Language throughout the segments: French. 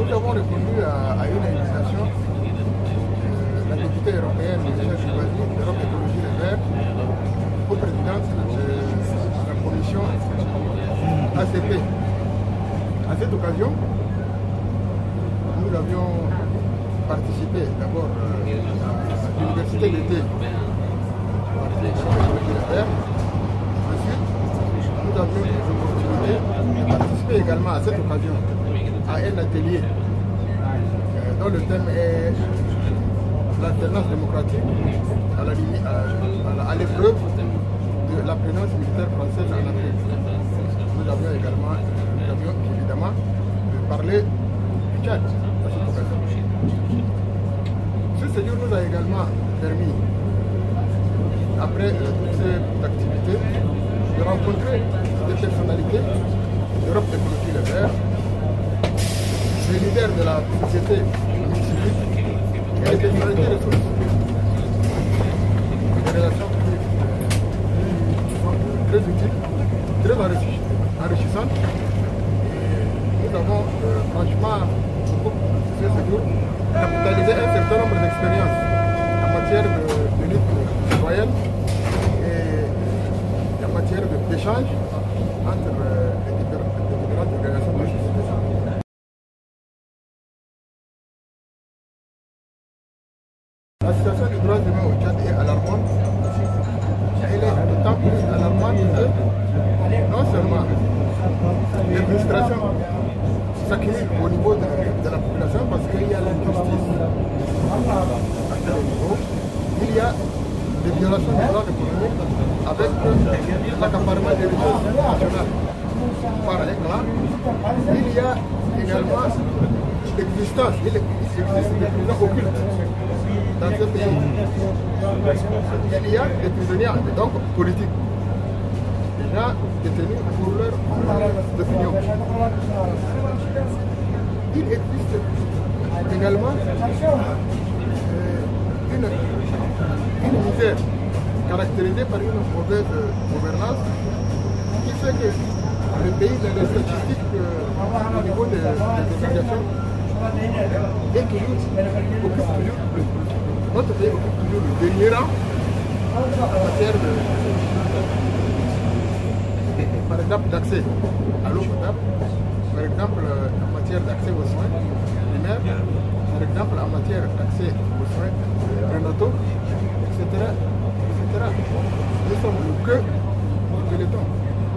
Nous avons répondu à une invitation de la députée européenne Michèle Chivasi, d'Europe Écologie Les Verts, co-présidente de la commission ACP. À cette occasion, nous avions participé d'abord à l'université d'été de l'Écologie Les Verts. Ensuite, nous avions eu l'opportunité de participer également à cette occasion à un atelier dont le thème est l'alternance démocratique à l'épreuve de la présence militaire française en Afrique. Nous avions évidemment parlé du Tchad à cette occasion. Ce séjour nous a également permis, après toutes ces activités, de rencontrer des personnalités d'Europe Écologie Les Verts, les leaders de la société civique et les personnalités des ressources. Des relations très utiles, très enrichissantes. Et nous avons franchement, ce séjour, capitalisé un certain nombre d'expériences en matière de lutte citoyenne et en matière d'échange entre les différentes organisations de la société. La situation des droits humains au Tchad est alarmante. Elle est d'autant plus alarmante que non seulement les frustrations s'accumulent au niveau de la population parce qu'il y a l'injustice à tous les niveaux, il y a des violations des droits économiques avec l'accaparement des ressources nationales par un clan. Il y a également l'existence, des prisons occultes dans ce pays. Il y a des prisonniers, donc politiques, des gens détenus pour leur opinion. Il existe également une misère caractérisée par une mauvaise gouvernance qui fait que le pays, dans les statistiques au niveau des obligations, notre pays occupe toujours le dernier rang en matière par exemple, d'accès à l'eau potable, par exemple, en matière d'accès aux soins primaires, par exemple, en matière d'accès aux soins prénataux, etc. Nous sommes le queue du peloton,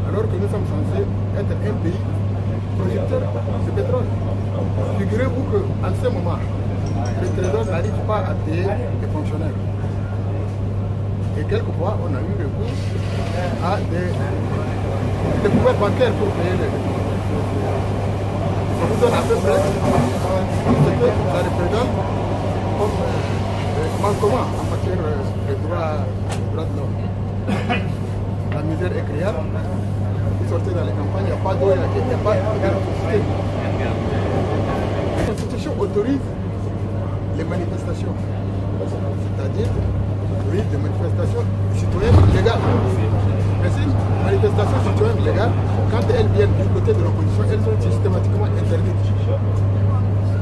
alors que nous sommes censés être un pays producteur de pétrole. Figurez-vous qu'en ce moment, le trésor n'arrive pas à payer les fonctionnaires. Et quelquefois, on a eu recours à des couverts bancaires pour payer les. Ça vous donne à peu près ce que ça représente comme manquement en matière de droits de l'homme. La misère est criarde. Vous sortez dans les campagnes, il n'y a pas d'eau, il n'y a pas d'électricité. La Constitution autorise les manifestations, c'est-à-dire autorise des manifestations citoyennes légales. Mais ces manifestations citoyennes légales, quand elles viennent du côté de l'opposition, elles sont systématiquement interdites.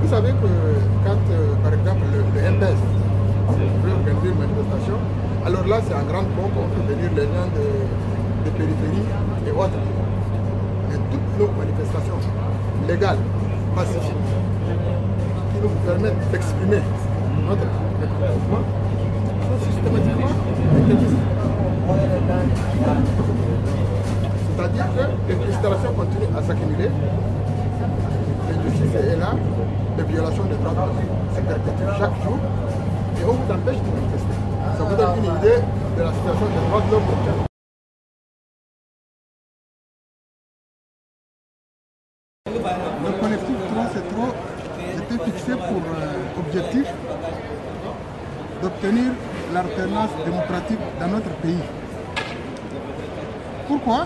Vous savez que quand, par exemple, le MPS veut organiser une manifestation, alors là, c'est en grande pompe, on peut venir les gens de périphérie et autres. Mais toutes nos manifestations légales, pacifiques, qui nous permettent d'exprimer notre mécontentement, sont systématiquement interdites. C'est-à-dire que les frustrations continuent à s'accumuler, l'injustice est là, les violations des droits de l'homme se perpétuent chaque jour, et on vous empêche de manifester. Ça vous donne une idée de la situation des droits de l'homme au Tchad. Le collectif 3 c'est trop était fixé pour objectif d'obtenir l'alternance démocratique dans notre pays. Pourquoi?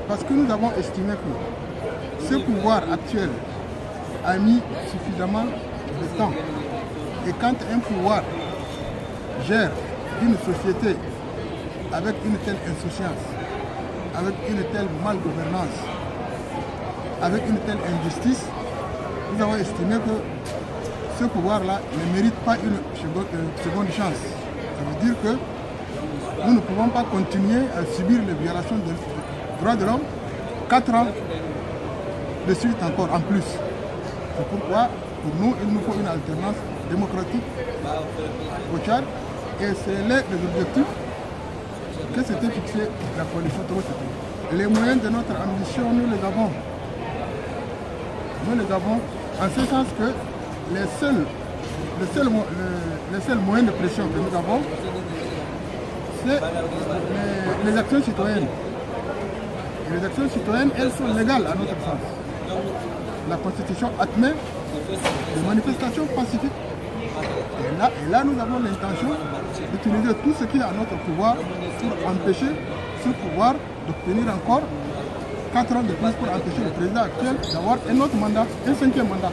Parce que nous avons estimé que ce pouvoir actuel a mis suffisamment de temps. Et quand un pouvoir gère une société avec une telle insouciance, avec une telle malgouvernance, avec une telle injustice, nous avons estimé que ce pouvoir-là ne mérite pas une seconde chance. Ça veut dire que nous ne pouvons pas continuer à subir les violations des droits de l'homme 4 ans de suite encore, en plus. C'est pourquoi, pour nous, il nous faut une alternance démocratique au Tchad. Et c'est les objectifs que s'était fixé la coalition Togo-Setou. Les moyens de notre ambition, nous les avons. Nous les avons en ce sens que les seuls moyens de pression que nous avons, c'est les actions citoyennes. Et les actions citoyennes, elles sont légales à notre sens. La Constitution admet des manifestations pacifiques. Et là, nous avons l'intention d'utiliser tout ce qui est à notre pouvoir pour empêcher ce pouvoir d'obtenir encore 4 ans de plus pour empêcher le président actuel d'avoir un autre mandat, un 5e mandat.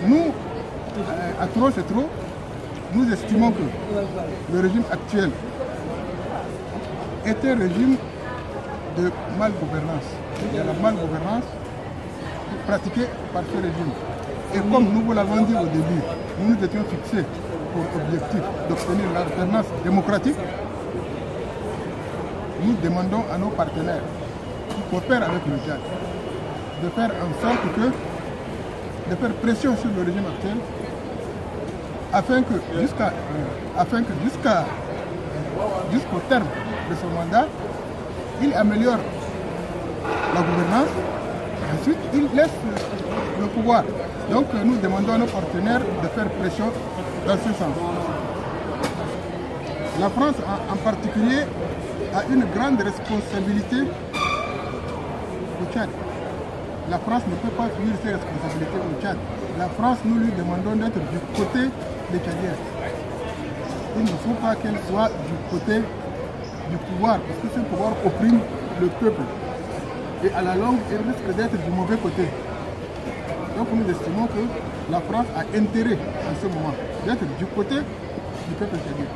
Nous, à trop c'est trop, nous estimons que le régime actuel est un régime de malgouvernance. Il y a la malgouvernance pratiquée par ce régime. Et comme nous vous l'avons dit au début, nous nous étions fixés pour objectif d'obtenir l'alternance démocratique. Nous demandons à nos partenaires qui coopèrent avec le Tchad de faire en sorte de faire pression sur le régime actuel afin que jusqu'au terme de son mandat, il améliore la gouvernance et ensuite il laisse le pouvoir. Donc nous demandons à nos partenaires de faire pression dans ce sens. La France en particulier a une grande responsabilité au Tchad. La France ne peut pas fuir ses responsabilités au Tchad. La France, nous lui demandons d'être du côté des Tchadiens. Il ne faut pas qu'elle soit du côté du pouvoir, parce que ce pouvoir opprime le peuple. Et à la longue, elle risque d'être du mauvais côté. Donc nous estimons que la France a intérêt en ce moment d'être du côté du peuple tchadien.